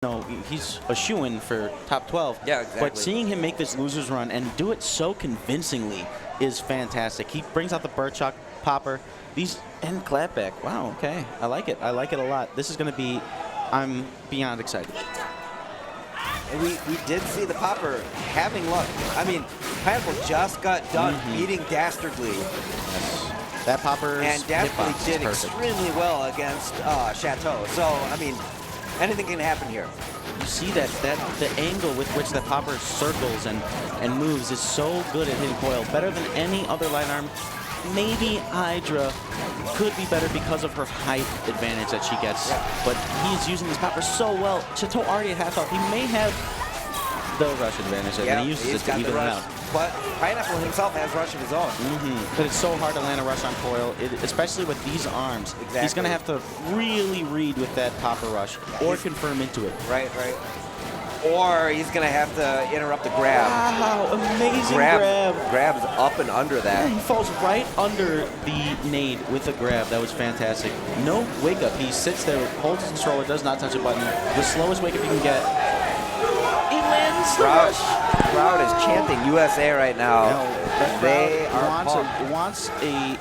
know, he's a shoo-in for top 12. Yeah, exactly. But seeing him make this loser's run and do it so convincingly is fantastic. He brings out the Birdshot popper. And clapback. Wow, okay. I like it. I like it a lot. This is going to be, I'm beyond excited. And we did see the popper having luck. I mean, Pineapple just got done beating Dastardly. Yes. That popper and Dastardly did extremely well against Chateau. So, I mean, anything can happen here. You see that the angle with which that popper circles and moves is so good at hitting Coyle, better than any other light arm. Maybe Hydra could be better because of her height advantage that she gets, but he's using this popper so well. Chateau already at half health. He may have the rush advantage, and he uses it to even it out. But Pineapple himself has rush of his own. But it's so hard to land a rush on Coyle, especially with these arms. Exactly. He's going to have to really read with that popper rush or confirm into it. Right. Or he's going to have to interrupt the grab. Wow, amazing grab. Grab's up and under that. Yeah, he falls right under the nade with a grab. That was fantastic. No wake up. He sits there, holds his controller, does not touch a button. The slowest wake up you can get. He lands the rush. The crowd is chanting USA right now. No, they wants an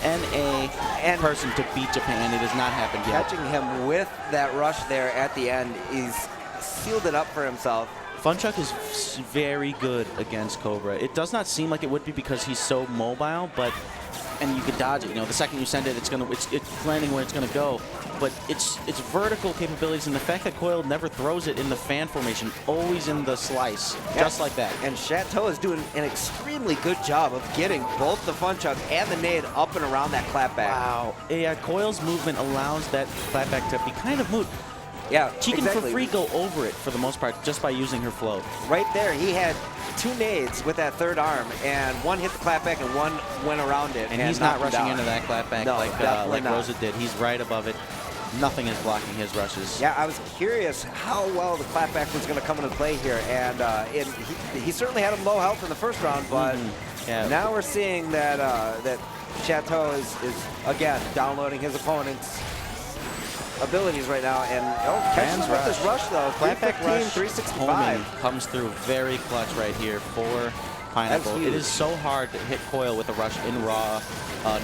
NA person to beat Japan. It has not happened yet. Catching him with that rush there at the end, he's sealed it up for himself. Funchuck is very good against Cobra. It does not seem like it would be because he's so mobile, and you can dodge it. You know, the second you send it, it's landing where it's gonna go. But it's vertical capabilities, and the fact that Coyle never throws it in the fan formation, always in the slice, just like that. And Chateau is doing an extremely good job of getting both the Funchuck and the nade up and around that clapback. Wow. Yeah, Coyle's movement allows that clapback to be kind of moot. Yeah, she can for free go over it for the most part just by using her float. Right there, he had two nades with that third arm, and one hit the clapback and one went around it. And he's not rushing into that clapback like Rosa did. He's right above it. Nothing is blocking his rushes. Yeah, I was curious how well the clapback was going to come into play here, and he certainly had him low health in the first round, but now we're seeing that that Chateau is again downloading his opponent's abilities right now, and catches him with this rush though. Clapback rush 365 comes through very clutch right here for Pineapple. It is so hard to hit Coyle with a rush in raw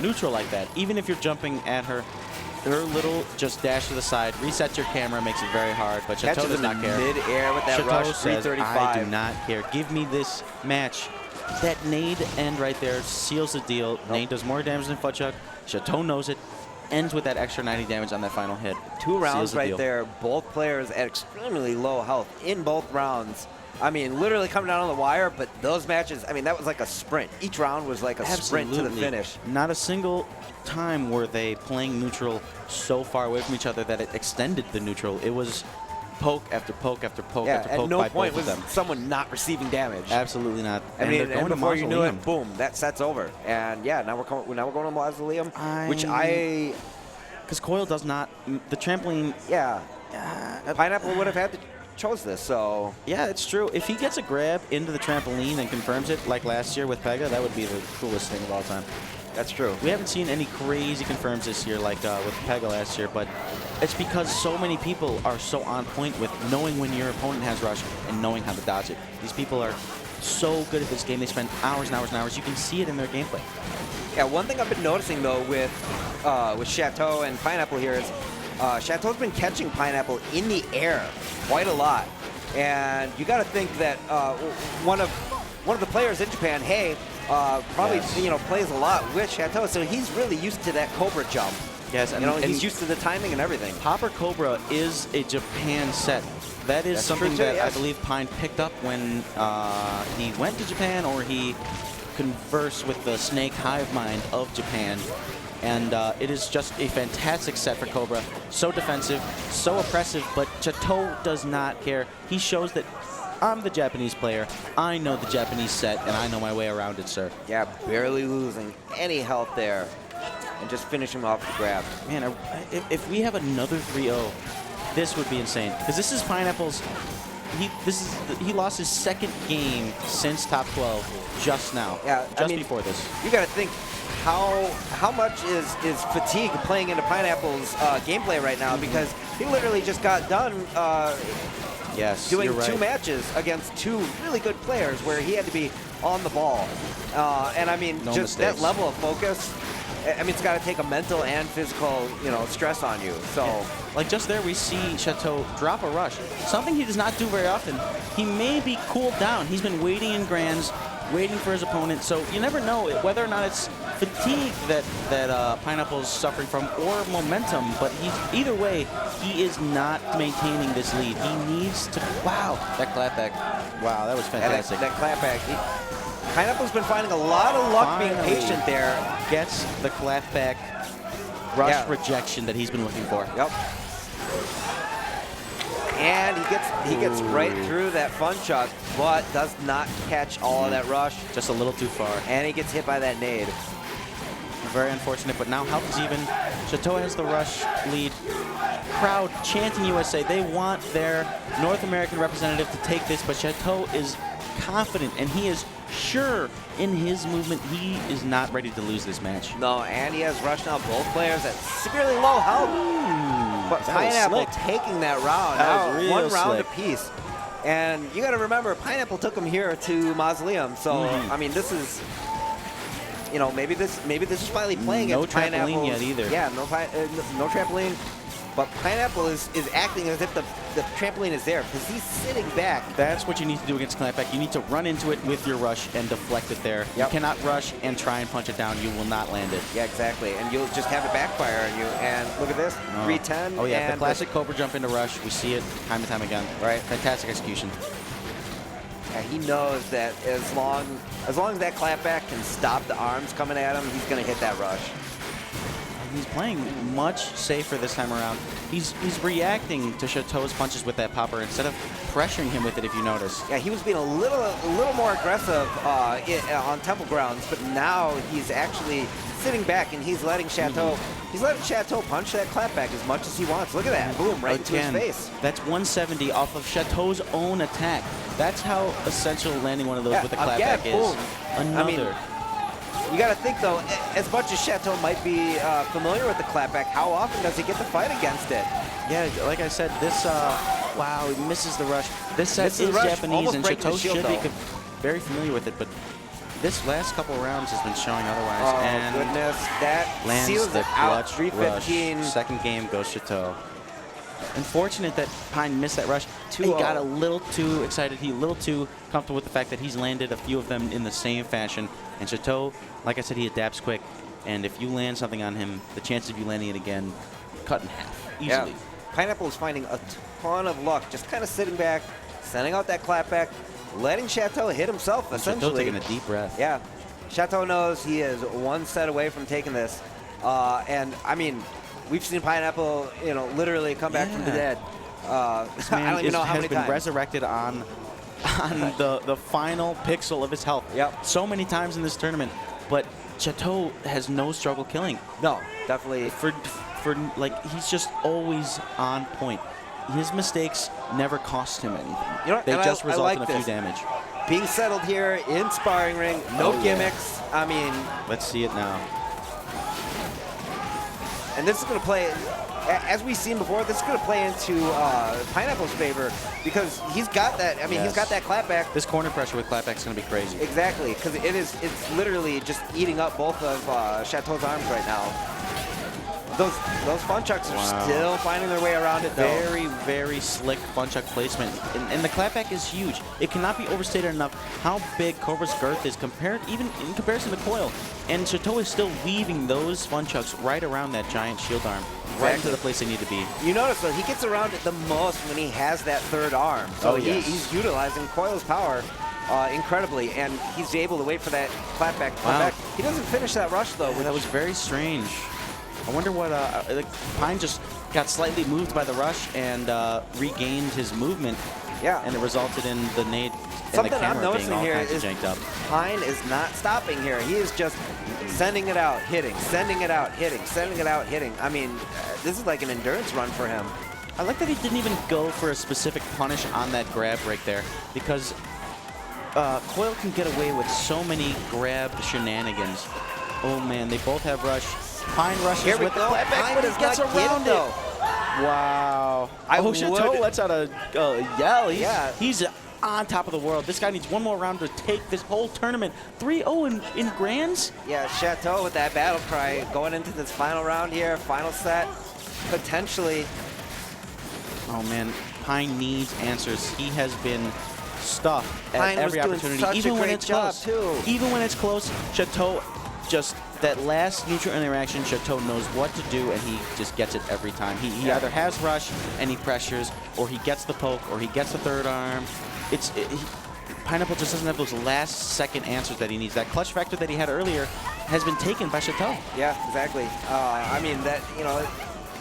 neutral like that. Even if you're jumping at her little just dash to the side, resets your camera, makes it very hard. But Chateau does not care. Mid-air with that Chateau rush, says, 335. I do not care. Give me this match. That nade end right there seals the deal. Nade does more damage than Funchuck. Chateau knows it. Ends with that extra 90 damage on that final hit. 2 rounds right there. Both players at extremely low health in both rounds. I mean, literally coming down on the wire, but those matches, I mean, that was like a sprint. Each round was like a sprint to the finish. Not a single time were they playing neutral so far away from each other that it extended the neutral. It was poke after poke after poke after poke by both of them. Someone not receiving damage. Absolutely not. I mean, and before you knew it, boom, that set's over. And yeah, now we're going to Mausoleum, because Coyle does not the trampoline. Yeah, Pineapple would have had to chose this, so yeah, it's true. If he gets a grab into the trampoline and confirms it like last year with Pega, that would be the coolest thing of all time. That's true. We haven't seen any crazy confirms this year like with Pega last year, but it's because so many people are so on point with knowing when your opponent has rush and knowing how to dodge it. These people are so good at this game. They spend hours and hours and hours. You can see it in their gameplay. Yeah, one thing I've been noticing though with Chateau and Pineapple here is Chateau's been catching Pineapple in the air quite a lot, and you got to think that one of the players in Japan, probably plays a lot with Chateau, so he's really used to that Cobra jump. Yes, and he's used to the timing and everything. Popper Cobra is a Japan set. That is something that I believe Pine picked up when he went to Japan, or he conversed with the snake hive mind of Japan. And it is just a fantastic set for Cobra. So defensive, so oppressive, but Chateau does not care. He shows that I'm the Japanese player. I know the Japanese set, and I know my way around it, sir. Yeah, barely losing any health there. And just finish him off with the grab. Man, if we have another 3-0, this would be insane. Because this is Pineapple's... He lost his second game since top 12 just now. Yeah, just before this. You got to think how much is fatigue playing into Pineapple's gameplay right now, because he literally just got done yes, doing you're right. 2 matches against 2 really good players where he had to be on the ball. And I mean, No just mistakes. that level of focus, I mean, it's got to take a mental and physical, you know, stress on you. So, like just there, we see Chateau drop a rush, something he does not do very often. He may be cooled down. He's been waiting in grands, waiting for his opponent. So you never know whether or not it's fatigue that Pineapple's suffering from or momentum. But either way, he is not maintaining this lead. He needs to. Wow, that clapback. Wow, that was fantastic. That clapback. Pineapple's been finding a lot of luck being patient there. Gets the clapback rush rejection that he's been looking for. Yep. And he gets right through that fun chuck, but does not catch all of that rush. Just a little too far. And he gets hit by that nade. Very unfortunate, but now health is even. Chateau has the rush lead. Crowd chanting USA. They want their North American representative to take this, but Chateau is confident and he is sure in his movement. He is not ready to lose this match. No, and he has rushed out both players at severely low health. But Pineapple taking that round. That was real 1 round slick. apiece. And you got to remember, Pineapple took him here to Mausoleum. So, I mean, this is, you know, maybe this is finally playing no against Pineapple. trampoline yet either. Yeah, no trampoline. But Pineapple is acting as if the trampoline is there because he's sitting back. That's what you need to do against clapback. You need to run into it with your rush and deflect it there. Yep. You cannot rush and try and punch it down. You will not land it. Yeah, exactly. And you'll just have it backfire on you. And look at this, 310. Oh, yeah, and the classic Cobra jump into rush. We see it time and time again. Right. Fantastic execution. Yeah, he knows that as long as that clapback can stop the arms coming at him, he's going to hit that rush. He's playing much safer this time around. He's reacting to Chateau's punches with that popper instead of pressuring him with it, if you notice. Yeah, he was being a little more aggressive on temple grounds, but now he's actually sitting back and he's letting Chateau punch that clapback as much as he wants. Look at that. Boom, right into his face. That's 170 off of Chateau's own attack. That's how essential landing one of those with the clapback is. Boom. Another. I mean, you got to think, though, as much as Chateau might be familiar with the clapback, how often does he get to fight against it? Yeah, like I said, this, wow, he misses the rush. This set is Japanese, and Chateau should be very familiar with it, but this last couple rounds has been showing otherwise. Oh, and goodness. That lands seals the it out. clutch 315. rush. Second game goes Chateau. Unfortunate that Pine missed that rush. He got a little too excited. He a little too comfortable with the fact that he's landed a few of them in the same fashion. And Chateau, like I said, he adapts quick. And if you land something on him, the chances of you landing it again cut in half easily. Yeah. Pineapple is finding a ton of luck, just kind of sitting back, sending out that clapback, letting Chateau hit himself, essentially. Chateau taking a deep breath. Yeah. Chateau knows he is one set away from taking this. And, I mean, we've seen Pineapple, you know, literally come back from the dead. This man I don't even know how has many been times. resurrected on the final pixel of his health. Yep. So many times in this tournament. But Chateau has no struggle killing. No, definitely. For like, he's just always on point. His mistakes never cost him anything. You know what? They just result like in a few damage. Being settled here in sparring ring, no gimmicks. I mean, let's see it now. And this is going to play, as we've seen before, this is going to play into Pineapple's favor because he's got that. I mean, he's got that clapback. This corner pressure with clapback is going to be crazy. Exactly, because it's literally just eating up both of Chateau's arms right now. Those fun chucks are still finding their way around it, though. Very, very slick fun chuck placement. And the clapback is huge. It cannot be overstated enough how big Cobra's girth is, even in comparison to Coyle. And Chateau is still weaving those fun chucks right around that giant shield arm, right into the place they need to be. You notice, though, he gets around it the most when he has that third arm. So he's utilizing Coyle's power incredibly, and he's able to wait for that clapback to come back. He doesn't finish that rush, though. That was very strange. I wonder what, Pine just got slightly moved by the rush and regained his movement. Yeah. And it resulted in the nade and the camera being all kinds of janked up. Pine is not stopping here. He is just sending it out, hitting, sending it out, hitting, sending it out, hitting. I mean, this is like an endurance run for him. I like that he didn't even go for a specific punish on that grab right there, because Coyle can get away with so many grab shenanigans. Oh man, they both have rush. Pine rushes with the clapback, but he gets around it. Wow. Chateau lets out a yell. He's on top of the world. This guy needs one more round to take this whole tournament. 3-0 in grands? Yeah, Shateau with that battle cry going into this final round here, final set, potentially. Oh, man. Pine needs answers. He has been stuffed at every opportunity, even when it's close. Even when it's close, Chateau just that last neutral interaction, Chateau knows what to do, and he just gets it every time. He either has rush and he pressures, or he gets the poke, or he gets the third arm. Pineapple just doesn't have those last-second answers that he needs. That clutch factor that he had earlier has been taken by Chateau. Yeah, exactly. I mean, that, you know,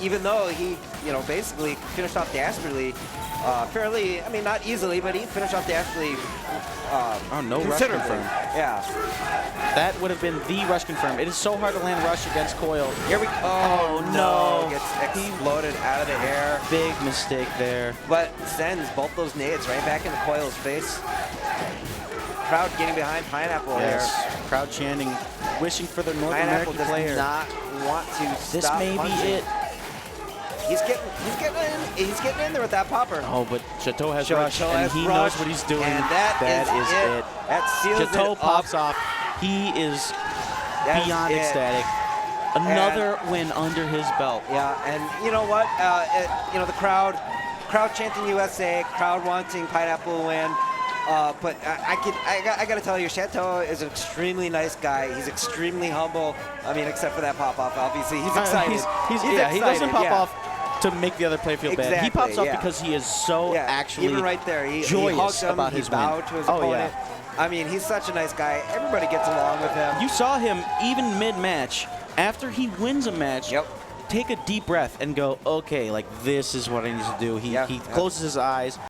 even though he, you know, basically finished off the Asperly fairly, I mean, not easily, but he finished off the Asperly no rush confirmed. Yeah. That would have been the rush confirmed. It is so hard to land rush against Coyle. Here we go. Oh, no. Gets exploded out of the air. Big mistake there. But sends both those nades right back into Coyle's face. Crowd getting behind Pineapple here. Crowd chanting, wishing for the North American player. Pineapple does not want to This stop may punching. be it. He's getting in there with that popper. Oh, but Chateau has rush, and he knows what he's doing. And that is it. That seals Chateau pops off. He is beyond ecstatic. Another win under his belt. Yeah, and you know what? You know, the crowd chanting USA, crowd wanting Pineapple to win. But I got to tell you, Shateau is an extremely nice guy. He's extremely humble. I mean, except for that pop-off, obviously. He's excited. He's excited. He doesn't pop off to make the other player feel bad. He pops off because he is so actually even right there, he joyous hugged him, about his bowed to his opponent. I mean, he's such a nice guy. Everybody gets along with him. You saw him even mid-match, after he wins a match, take a deep breath and go, okay, like this is what I need to do. He closes his eyes,